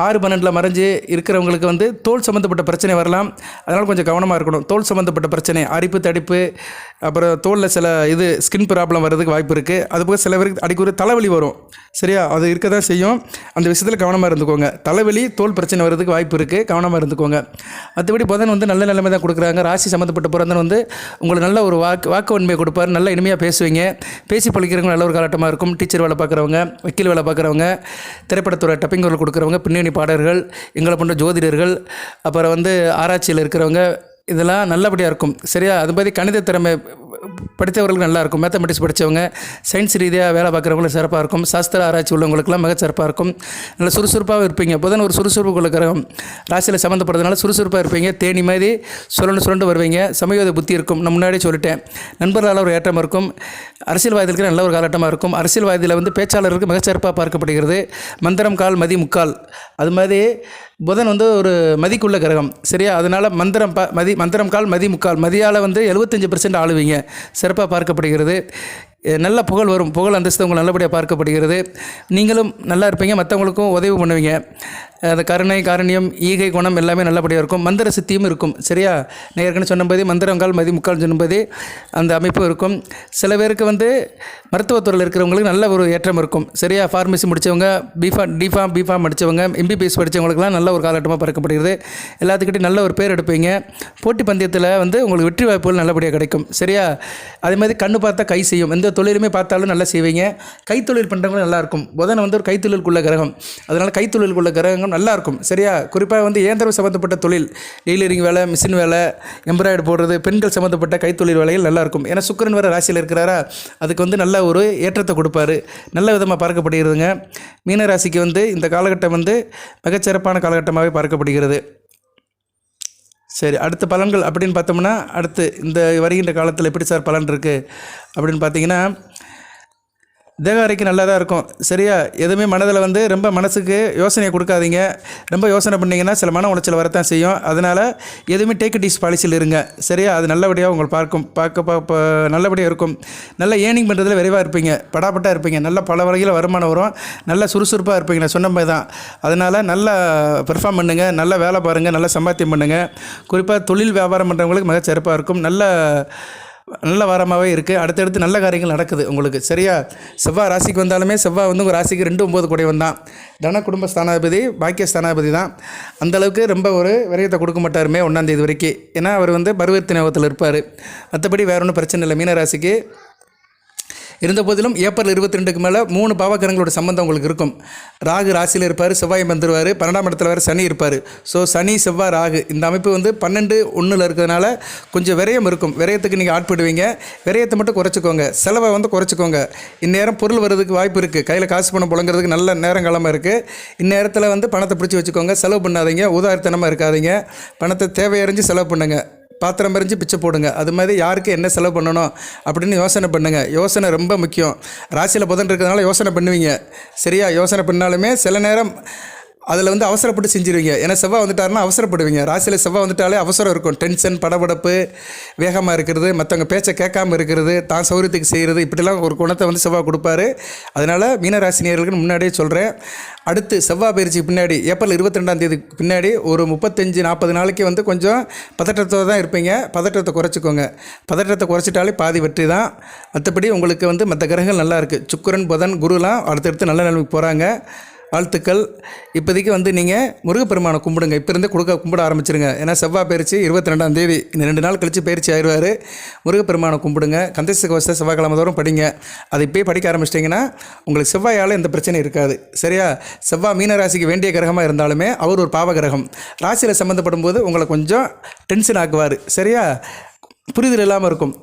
6-12 மறைஞ்சு இருக்கிறவங்களுக்கு வந்து தோல் சம்மந்தப்பட்ட பிரச்சனை வரலாம். அதனால் கொஞ்சம் கவனமாக இருக்கணும். தோல் சம்மந்தப்பட்ட பிரச்சனை, அரிப்பு, தடிப்பு, அப்புறம் தோலில் சில ஸ்கின் ப்ராப்ளம் வர்றதுக்கு வாய்ப்பு இருக்குது. அதுபோக சில பேருக்கு அடிக்கடி தலைவலி வரும், சரியா? அது இருக்க தான் செய்யும். அந்த விஷயத்தில் கவனமாக இருந்துக்கோங்க. தலைவலி, தோல் பிரச்சனை வர்றதுக்கு வாய்ப்பு இருக்குது, கவனமாக இருந்துக்கோங்க. மற்றபடி புதன் வந்து நல்ல நிலைமை தான் கொடுக்குறாங்க. ராசி சம்மந்தப்பட்ட புதன் வந்து உங்களுக்கு நல்ல ஒரு வாக்கு வன்மையை கொடுப்பார். நல்ல இனிமையாக பேசுவீங்க. பேசி பழிக்கிறவங்க நல்ல ஒரு காலட்டமாக இருக்கும். டீச்சர் வேலை பார்க்குறவங்க, வக்கீல் வேலை பார்க்குறவங்க, திரைப்படத்துறை டப்பிங் ரோல் கொடுக்குறவங்க, பின்னணி பாடகர்கள், எங்களை போன்ற ஜோதிடர்கள், அப்புறம் வந்து ஆராய்ச்சியில் இருக்கிறவங்க, இதெல்லாம் நல்லபடியாக இருக்கும், சரியா? அது மாதிரி கணித திறமை படித்தவர்களுக்கு நல்லாயிருக்கும். மேத்தமெட்டிக்ஸ் படித்தவங்க, சயின்ஸ் ரீதியாக வேலை பார்க்குறவங்களுக்கு சிறப்பாக இருக்கும். சாஸ்திர ஆராய்ச்சி உள்ளவங்களுக்குலாம் மிக சிறப்பாக இருக்கும். நல்ல சுறுசுறுப்பாகவும் இருப்பீங்க. புதன் ஒரு சுறுசுறுப்பு கிரகம் ராசியில் சம்மந்தப்படுறதுனால சுறுசுறுப்பாக இருப்பீங்க. தேனி மாதிரி சுரண்டு வருவீங்க. சமயோத புத்தி இருக்கும். நான் முன்னாடியே சொல்லிட்டேன். நண்பர்களால் ஒரு ஏற்றம் இருக்கும். அரசியல்வாதிகளுக்கு நல்ல ஒரு காலகட்டமாக இருக்கும். அரசியல்வாதியில் வந்து பேச்சாளருக்கு மிகச்சிறப்பாக பார்க்கப்படுகிறது. மந்திரம் கால் மதி முக்கால், அது மாதிரி புதன் வந்து ஒரு மதிக்குள்ள கிரகம், சரியா? அதனால் மந்திரம் கால் மதி முக்கால், மதியால் வந்து 75% ஆளுவீங்க. சிறப்பாக பார்க்கப்படுகிறது. நல்ல புகழ் வரும். புகழ் அந்தஸ்து உங்களுக்கு நல்லபடியாக பார்க்கப்படுகிறது. நீங்களும் நல்லா இருப்பீங்க. மற்றவங்களுக்கும் உதவி பண்ணுவீங்க. அந்த கருணை, காரணியம், ஈகை குணம் எல்லாமே நல்லபடியாக இருக்கும். மந்திர சித்தியும் இருக்கும், சரியா? நான் ஏற்கனவே சொன்னபோது மந்திரங்கால் மதி முக்கால் சொன்னபோது அந்த அமைப்பு இருக்கும். சில பேருக்கு வந்து மருத்துவத்துறையில் இருக்கிறவங்களுக்கு நல்ல ஒரு ஏற்றம் இருக்கும், சரியா? ஃபார்மசி முடித்தவங்க, பிஃபார்ம் படித்தவங்க, எம்பிபிஎஸ் படித்தவங்களுக்குலாம் நல்ல ஒரு காலகட்டமாக பார்க்கப்படுகிறது. எல்லாத்துக்கிட்டையும் நல்ல ஒரு பேர் எடுப்பீங்க. போட்டி பந்தயத்தில் வந்து உங்களுக்கு வெற்றி வாய்ப்புகள் நல்லபடியாக கிடைக்கும், சரியா? அதே மாதிரி கண்ணு பார்த்தா கை செய்யும். எந்த தொழிலுமே பார்த்தாலும் நல்லா செய்வீங்க. கைத்தொழில் பண்ணுறவங்களும் நல்லாயிருக்கும். புதன் வந்து ஒரு கைத்தொழிலுக்குள்ள கிரகம். அதனால் கைத்தொழிலுக்குள்ள கிரகங்கள் நல்லாயிருக்கும், சரியா? குறிப்பாக வந்து இயந்திரம் சம்மந்தப்பட்ட தொழில், டெய்லரிங் வேலை, மிஷின் வேலை, எம்ப்ராய்டரி போடுறது, பெண்கள் சம்மந்தப்பட்ட கைத்தொழில் வேலைகள் நல்லாயிருக்கும். ஏன்னா சுக்கிரன் வேறு ராசியில் இருக்கிறாரா, அதுக்கு வந்து நல்ல ஒரு ஏற்றத்தை கொடுப்பாரு. நல்ல விதமாக பார்க்கப்படுகிறதுங்க. மீன ராசிக்கு வந்து இந்த காலகட்டம் வந்து மிகச்சிறப்பான காலகட்டமாகவே பார்க்கப்படுகிறது. சரி, அடுத்த பலன்கள் அப்படின்னு பார்த்தோம்னா, அடுத்து இந்த வருகின்ற காலத்தில் எப்படி சார் பலன் இருக்குது அப்படின்னு பார்த்தீங்கன்னா, தேகாரிக்கு நல்லா தான் இருக்கும், சரியா? எதுவுமே மனதில் வந்து ரொம்ப மனசுக்கு யோசனையை கொடுக்காதீங்க. ரொம்ப யோசனை பண்ணிங்கன்னா சில மன உளைச்சல் வரத்தான் செய்யும். அதனால் எதுவுமே டேக் இட் ஈஸி பாலிசியில் இருங்க, சரியா? அது நல்லபடியாக உங்களுக்கு பார்க்க நல்லபடியாக இருக்கும். நல்ல ஏர்னிங் பண்ணுறதுல விரைவாக இருப்பீங்க. படாப்பட்டாக இருப்பீங்க. நல்ல பல வகையில் வருமானம் வரும். நல்ல சுறுசுறுப்பாக இருப்பீங்க. நான் சொன்ன மாதிரி தான். அதனால் நல்லா பெர்ஃபார்ம் பண்ணுங்கள். நல்ல வேலை பாருங்கள். நல்ல சம்பாத்தியம் பண்ணுங்கள். குறிப்பாக தொழில் வியாபாரம் பண்ணுறவங்களுக்கு மிக சிறப்பாக இருக்கும். நல்ல வாரமாகவே இருக்குது. அடுத்தடுத்து நல்ல காரியங்கள் நடக்குது உங்களுக்கு, சரியா? செவ்வாய் ராசிக்கு வந்தாலுமே செவ்வாய் வந்து உங்கள் ராசிக்கு 2-9 குடைவன் தான். தன குடும்ப ஸ்தானாதிபதி, பாக்கிய ஸ்தானாதிபதி தான். அந்தளவுக்கு ரொம்ப ஒரு விரயத்தை கொடுக்க மாட்டாருமே 1ஆம் தேதி வரைக்கும். ஏன்னா அவர் வந்து பருவத்தின் யோகத்தில் இருப்பார். மற்றபடி வேறு ஒன்றும் பிரச்சனை இல்லை. மீன ராசிக்கு இருந்த போதிலும் ஏப்ரல் 22க்கு மேலே 3 பாவகிரகங்களோட சம்பந்தம் உங்களுக்கு இருக்கும். ராகு ராசியில் இருப்பார், செவ்வாய் வந்துடுவார், 12ஆம் இடத்துல வேறு சனி இருப்பார். ஸோ சனி செவ்வாய் ராகு இந்த அமைப்பு வந்து 12-1 இருக்கிறதுனால கொஞ்சம் விரயம் இருக்கும். விரயத்துக்கு நீங்கள் ஆட்படுவீங்க. விரயத்தை மட்டும் குறைச்சிக்கோங்க, செலவை வந்து குறைச்சிக்கோங்க. இந்நேரம் பொருள் வர்றதுக்கு வாய்ப்பு இருக்குது. கையில் காசு பணம் புழங்குறதுக்கு நல்ல நேரங்காலமாக இருக்குது. இந்நேரத்தில் வந்து பணத்தை பிடிச்சி வச்சுக்கோங்க. செலவு பண்ணாதீங்க, உதாரித்தனமாக இருக்காதீங்க. பணத்தை தேவையறிஞ்சு செலவு பண்ணுங்கள். பாத்திரம் எறிஞ்சு பிச்சை போடுங்க. அது மாதிரி யாருக்கு என்ன செலவு பண்ணணும் அப்படின்னு யோசனை பண்ணுங்கள். யோசனை ரொம்ப முக்கியம். ராசியில் புதன் இருக்கிறதுனால யோசனை பண்ணுவீங்க. சரியா? யோசனை பண்ணாலுமே சில நேரம் அதில் வந்து அவசரப்பட்டு செஞ்சுருவீங்க. ஏன்னா செவ்வாய் வந்துட்டாருன்னா அவசரப்படுவீங்க. ராசியில் செவ்வாய் வந்துட்டாலே அவசரம் இருக்கும். டென்ஷன், படபடப்பு, வேகமாக இருக்கிறது, மற்றவங்க பேச்சை கேட்காமல் இருக்கிறது, தான் சௌரியத்துக்கு செய்கிறது, இப்படிலாம் ஒரு குணத்தை வந்து செவ்வாய் கொடுப்பாரு. அதனால் மீனராசினியர்களுக்கு முன்னாடியே சொல்கிறேன், அடுத்து செவ்வாய் பயிற்சிக்கு பின்னாடி ஏப்ரல் 22ஆம் தேதிக்கு பின்னாடி ஒரு 35-40 நாளைக்கு வந்து கொஞ்சம் பதற்றத்தோடு தான் இருப்பீங்க. பதற்றத்தை குறைச்சிக்கோங்க. பதற்றத்தை குறைச்சிட்டாலே பாதி வெற்றி தான். மற்றபடி உங்களுக்கு வந்து மற்ற கிரகங்கள் நல்லா இருக்குது. சுக்கிரன், புதன், குருலாம் அடுத்தடுத்து நல்ல நிலைமைக்கு போகிறாங்க. வாழ்த்துக்கள். இப்போதைக்கு வந்து நீங்கள் முருகப்பெருமானை கும்பிடுங்க. இப்போ இருந்தே கும்பிட ஆரம்பிச்சிருங்க. ஏன்னா செவ்வாய் பயிற்சி 22ஆம் தேதி, இந்த 2 நாள் கழித்து பயிற்சி ஆயிடுவார். முருகப்பெருமானை கும்பிடுங்க. கந்தசஷ்டி கவசத்தை செவ்வாய்க்கிழமை தோறும் படிங்க. அதை இப்போயே படிக்க ஆரம்பிச்சிட்டிங்கன்னா உங்களுக்கு செவ்வாயால் எந்த பிரச்சனையும் இருக்காது. சரியா? செவ்வாய் மீனராசிக்கு வேண்டிய கிரகமாக இருந்தாலுமே அவர் ஒரு பாவ கிரகம். ராசியில் சம்மந்தப்படும் போது உங்களை கொஞ்சம் டென்ஷன் ஆக்குவார். சரியா? புரிதல் இல்லாமல் இருக்கும்.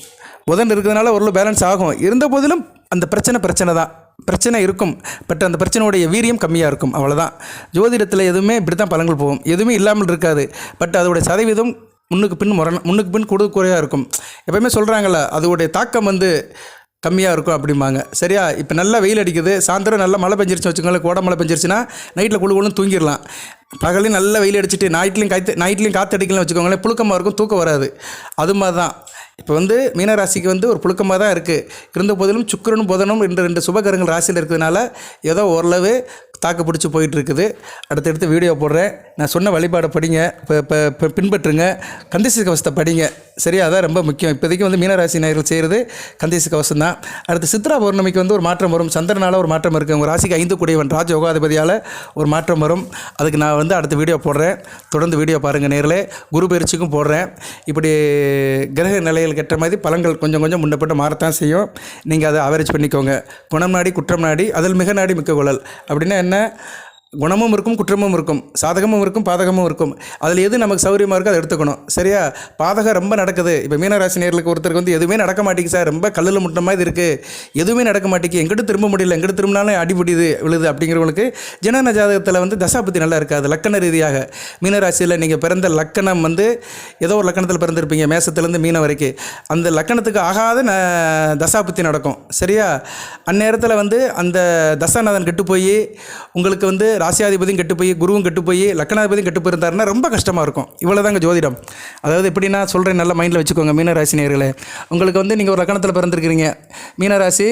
புதன் இருக்கிறதுனால ஓரளவு பேலன்ஸ் ஆகும். இருந்த போதிலும் அந்த பிரச்சனை தான். பிரச்சனை இருக்கும். பட் அந்த பிரச்சனையுடைய வீரியம் கம்மியாக இருக்கும். அவ்வளோதான். ஜோதிடத்தில் எதுவுமே இப்படி தான் பலன்கள் போகும். எதுவுமே இல்லாமல் இருக்காது. பட் அதோடைய சதவீதம் முன்னுக்கு பின் குறையாக இருக்கும். எப்போயுமே சொல்கிறாங்கள்ல, அதோடைய தாக்கம் வந்து கம்மியாக இருக்கும் அப்படிம்பாங்க. சரியா? இப்போ நல்லா வெயில் அடிக்குது, சாயந்தரம் நல்லா மழை பெஞ்சிருச்சு வச்சுக்கோங்களேன். கோடை மழை பெஞ்சிருச்சுன்னா நைட்டில் குழுன்னு தூங்கிடலாம். பகலையும் நல்லா வெயில் அடிச்சுட்டு நைட்லையும் காற்று அடிக்கலாம் வச்சுக்கோங்களேன், புழுக்கமாக இருக்கும், தூக்கம் வராது. அது மாதிரி தான் இப்போ வந்து மீனராசிக்கு வந்து ஒரு புழுக்கமாக தான் இருக்குது. இருந்த போதிலும் சுக்கிரனும் புதனும் 2 சுபகரங்கள் ராசியில் இருக்கிறதுனால ஏதோ ஓரளவு தாக்கு பிடிச்சி போயிட்டுருக்குது. அடுத்தடுத்து வீடியோ போடுறேன். நான் சொன்ன வழிபாடை படிங்க, இப்போ பின்பற்றுங்க. கந்தசஷ்டி கவசத்தை படிங்க. சரியா? அதான் ரொம்ப முக்கியம். இப்போதைக்கு வந்து மீனராசி நேயர்கள் செய்கிறது கந்தசஷ்டி கவசம் தான். அடுத்து சித்ரா பௌர்ணமிக்கு வந்து ஒரு மாற்றம் வரும். சந்திரனால் ஒரு மாற்றம் இருக்குது. உங்கள் ராசிக்கு 5 கூடியவன் ராஜ யோகாதிபதியால் ஒரு மாற்றம் வரும். அதுக்கு நான் வந்து அடுத்த வீடியோ போடுறேன். தொடர்ந்து வீடியோ பாருங்கள் நேர்களே. குரு பயிற்சிக்கும் போடுறேன். இப்படி கிரக நிலையில் கெட்ட மாதிரி பலன்கள் கொஞ்சம் முன்னப்பட்டு மாறத்தான் செய்யும். நீங்கள் அதை அவரேஜ் பண்ணிக்கோங்க. குணம் நாடி குற்றம் நாடி அதில் மிக நாடி மிக்க குழல். அப்படின்னா என்ன? குணமும் இருக்கும், குற்றமும் இருக்கும், சாதகமும் இருக்கும், பாதகமும் இருக்கும். அதில் எது நமக்கு சௌரியமாக இருக்கோ அதை எடுத்துக்கணும். சரியா? பாதகம் ரொம்ப நடக்குது. இப்போ மீனராசி நேயர்களுக்கு ஒருத்தருக்கு வந்து எதுவுமே நடக்க மாட்டேங்குது சார், ரொம்ப கல்லில் முட்டின மாதிரி இருக்குது, எதுவுமே நடக்க மாட்டேங்குது, எங்கிட்ட திரும்ப முடியல, எங்கிட்ட திரும்பினாலும் அடிபடிது விழுது அப்படிங்கிறவங்களுக்கு ஜனன ஜாதகத்தில் வந்து தசாபுத்தி நல்லா இருக்காது. லக்கண ரீதியாக மீனராசியில் நீங்கள் பிறந்த லக்கணம் வந்து ஏதோ ஒரு லக்கணத்தில் பிறந்திருப்பீங்க, மேசத்துலேருந்து மீனம் வரைக்கும். அந்த லக்கணத்துக்கு ஆகாத தசாபுத்தி நடக்கும். சரியா? அந்நேரத்தில் வந்து அந்த தசாநாதன் கெட்டு போய் உங்களுக்கு வந்து ராசியாதிபதியும் கெட்டு போய், குருவும் கெட்டு போய், லக்கணாதிபதியும் கெட்டு போயிருந்தாருன்னா ரொம்ப கஷ்டமாக இருக்கும். இவ்வளோ தாங்க ஜோதிடம். அதாவது எப்படி நான் சொல்கிறேன், நல்ல மைண்டில் வச்சுக்கோங்க மீனராசி நேயர்களே. உங்களுக்கு வந்து நீங்கள் ஒரு லக்கணத்தில் பிறந்திருக்கிறீங்க. மீனராசி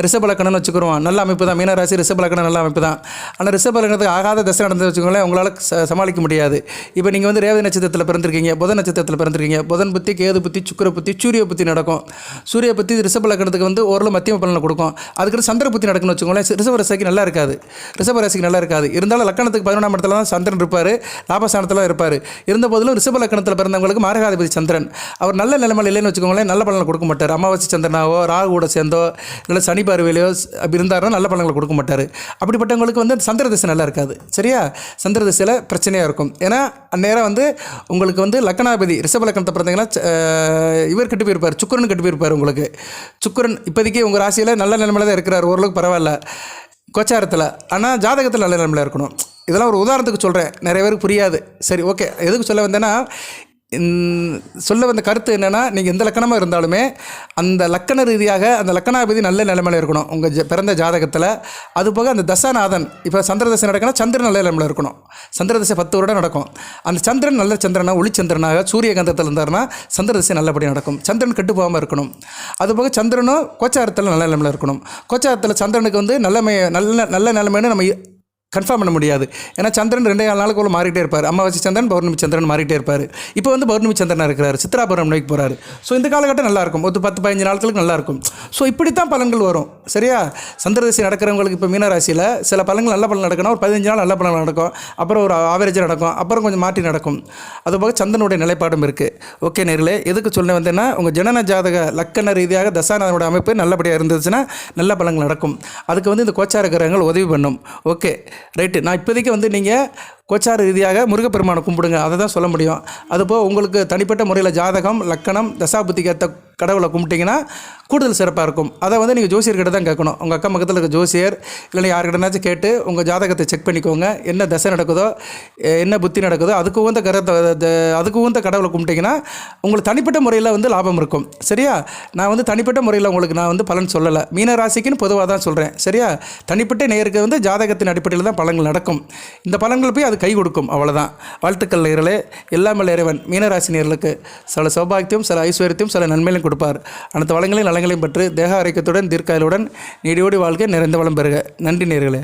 ரிஷப லக்கணம்னு வச்சுக்கிறோம். நல்ல அமைப்பு தான். மீனராசி ரிஷப லக்கணம் நல்ல அமைப்பு தான். ஆனால் ரிஷப லக்கணத்துக்கு ஆகாத தசை நடந்து வச்சுக்கோங்களேன், உங்களால் சமாளிக்க முடியாது. இப்போ நீங்கள் வந்து ரேவதி நட்சத்திரத்தில் பிறந்திருக்கீங்க, புதன் நட்சத்திரத்தில் பிறந்திருக்கீங்க. புதன் புத்தி, கேது புத்தி, சுக்கிர புத்தி, சூரிய புத்தி நடக்கும். சூரிய புத்தி ரிஷப லக்கணத்துக்கு வந்து ஓரளவு மத்தியம பலனை கொடுக்கும். அதுக்கு சந்திர புத்தி நடக்குன்னு வச்சுக்கோங்களேன், ரிஷப ராசிக்கு நல்லா இருக்காது. ரிஷப ராசிக்கு நல்லா இருக்காது. இருந்தாலும் லக்கணத்துக்கு 11ஆம் இடத்துல தான் சந்திரன் இருப்பார், லாபஸ்தானத்தில் இருப்பார். இருந்த போதிலும் ரிஷப லக்கணத்தில் பிறந்தவங்களுக்கு மாரகாதிபதி சந்திரன் அவர் நல்ல நிலைமையில் இல்லைன்னு வச்சுக்கோங்களேன், நல்ல பலனை கொடுக்க மாட்டார். அமாவாசை சந்திரனாவோ ராகு கூட சேர்ந்தோ இல்லை சனி பார்வையிலையோ அப்படி இருந்தாருன்னா நல்ல பலன்களை கொடுக்க மாட்டார். அப்படிப்பட்டவங்களுக்கு வந்து சந்திர திசை நல்லா இருக்காது. சரியா? சந்திர திசையில் பிரச்சனையாக இருக்கும். ஏன்னா அந்நேரம் வந்து உங்களுக்கு வந்து லக்கணாதிபதி ரிஷப லக்கணத்தை பிறந்தீங்கன்னா இவர் கெட்டு போயிருப்பார், சுக்கிரன் கெட்டு போயிருப்பார். உங்களுக்கு சுக்கிரன் இப்போதைக்கு உங்கள் ராசியில் நல்ல நிலைமையில் தான் இருக்கிறார், ஓரளவுக்கு பரவாயில்ல கோச்சாரத்தில். ஆனால் ஜாதகத்தில் நல்ல நிலைமையில் இருக்கணும். இதெல்லாம் ஒரு உதாரணத்துக்கு சொல்கிறேன், நிறைய பேருக்கு புரியாது. சரி, ஓகே. எதுக்கு சொல்ல வந்தேன்னா, சொல்ல வந்த கருத்து என்னென்னா, நீங்கள் எந்த லக்கணமாக இருந்தாலுமே அந்த லக்கண ரீதியாக அந்த லக்கணாதிபதி நல்ல நிலைமையில் இருக்கணும் உங்கள் பிறந்த ஜாதகத்தில். அதுபோக அந்த தசாநாதன் இப்போ சந்திர தசை நடக்கணும், சந்திரன் நல்ல நிலைமையில் இருக்கணும். சந்திர தசை 10 வருடம் நடக்கும். அந்த சந்திரன் நல்ல சந்திரனாக ஒளிச்சந்திரனாக சூரிய கந்தத்தில் இருந்தாருன்னா சந்திர தசை நல்லபடி நடக்கும். சந்திரன் கெட்டு போகாமல் இருக்கணும். அதுபோக சந்திரனும் கோச்சாரத்தில் நல்ல நிலைமையில் இருக்கணும். கோச்சாரத்தில் சந்திரனுக்கு வந்து நல்ல நிலைமைன்னு நம்ம கன்ஃபார்ம் பண்ண முடியாது. ஏன்னா சந்திரன் 2 நாளுக்குள்ள மாறிட்டே இருப்பார். அமாவாசை சந்திரன், பௌர்ணமி சந்திரன் மாறிட்டே இருப்பார். இப்போ வந்து பௌர்ணமி சந்திரனாக இருக்கிறார், சித்ரா பௌர்ணமிக்கு போகிறாரு. ஸோ இந்த காலகட்டம் நல்லாயிருக்கும், ஒரு 10-15 நாட்களுக்கு நல்லாயிருக்கும். ஸோ இப்படித்தான் பலன்கள் வரும். சரியா? சந்திரதசை நடக்கிறவங்களுக்கு இப்போ மீனராசியில் சில பலன்கள் நல்ல பலன் நடக்கணும், ஒரு 15 நாள் நல்ல பலன் நடக்கும், அப்புறம் ஒரு ஆவரேஜாக நடக்கும், அப்புறம் கொஞ்சம் மாற்றி நடக்கும். அதுபோக சந்திரனுடைய நிலைப்பாடும் இருக்குது. ஓகே நேர்களே, எதுக்கு சொல்ல வந்தேன்னா, உங்கள் ஜனன ஜாதக லக்கண ரீதியாக தசாநாதனோட அமைப்பு நல்லபடியாக இருந்துச்சுன்னா நல்ல பலன்கள் நடக்கும். அதுக்கு வந்து இந்த கோச்சார கிரகங்கள் உதவி பண்ணும். Okay right. நான் இப்போதைக்கு வந்து நீங்கள் கோச்சார ரீதியாக முருகப்பெருமானை கும்பிடுங்க, அதை தான் சொல்ல முடியும். அதுபோல் உங்களுக்கு தனிப்பட்ட முறையில் ஜாதகம் லக்கணம் தசாபுத்திக்கு ஏற்ற கடவுளை கும்பிட்டிங்கன்னா கூடுதல் சிறப்பாக இருக்கும். அதை வந்து நீங்கள் ஜோசியர்கிட்ட தான் கேட்கணும். உங்கள் அக்கம் பக்கத்தில் இருக்க ஜோசியர் இல்லைன்னா யார்கிட்டனாச்சும் கேட்டு உங்கள் ஜாதகத்தை செக் பண்ணிக்கோங்க. என்ன தசை நடக்குதோ, என்ன புத்தி நடக்குதோ, அதுக்கு உகந்த கடவுளை கும்பிட்டிங்கன்னா உங்களுக்கு தனிப்பட்ட முறையில் வந்து லாபம் இருக்கும். சரியா? நான் வந்து தனிப்பட்ட முறையில் உங்களுக்கு நான் வந்து பலன் சொல்லலை, மீனராசிக்குன்னு பொதுவாக தான் சொல்கிறேன். சரியா? தனிப்பட்ட நேருக்கு வந்து ஜாதகத்தின் அடிப்படையில் தான் பலன்கள் நடக்கும். இந்த பலன்கள் போய் அது கை கொடுக்கும், அவ்வளோதான். வாழ்த்துக்கள் நேயர்களே. எல்லாமல் இறைவன் மீனராசி நேயர்களுக்கு சில சௌபாகியத்தையும் சில ஐஸ்வர்யத்தையும் சில நன்மைகளையும் கொடுப்பார். அனைத்து வளங்களையும் நலங்களையும் பெற்று தேக ஆரோக்கியத்துடன் தீர்க்காயலுடன் நீடியோடி வாழ்க்கை நிறைந்த வளம் பெறுக. நன்றி நேயர்களே.